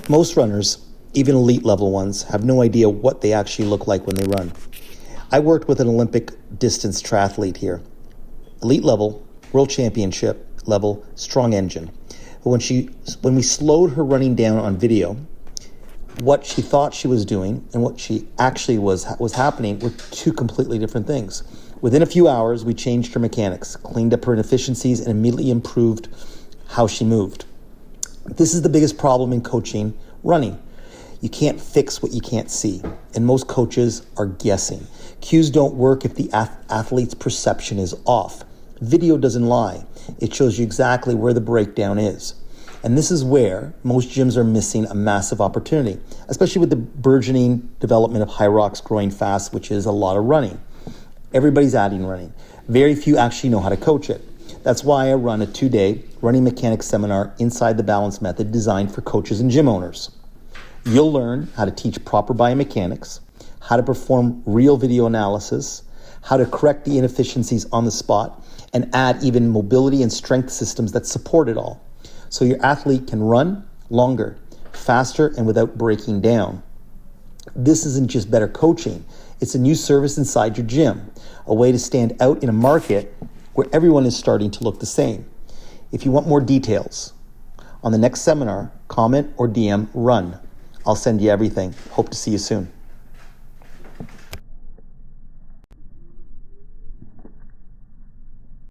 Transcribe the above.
Most runners, even elite level ones, have no idea what they actually look like when they run. I worked with an Olympic distance triathlete here. Elite level, world championship level, strong engine. But when we slowed her running down on video, what she thought she was doing and what she actually was happening were two completely different things. Within a few hours, we changed her mechanics, cleaned up her inefficiencies, and immediately improved how she moved. This is the biggest problem in coaching running. You can't fix what you can't see, and most coaches are guessing. Cues don't work if the athlete's perception is off. Video doesn't lie. It shows you exactly where the breakdown is. And this is where most gyms are missing a massive opportunity, especially with the burgeoning development of HYROX growing fast, which is a lot of running. Everybody's adding running. Very few actually know how to coach it. That's why I run a 2-day running mechanics seminar inside the balance method designed for coaches and gym owners. You'll learn how to teach proper biomechanics, how to perform real video analysis, how to correct the inefficiencies on the spot, and add even mobility and strength systems that support it all. So your athlete can run longer, faster, and without breaking down. This isn't just better coaching. It's a new service inside your gym, a way to stand out in a market where everyone is starting to look the same. If you want more details on the next seminar, comment or DM RUN. I'll send you everything. Hope to see you soon.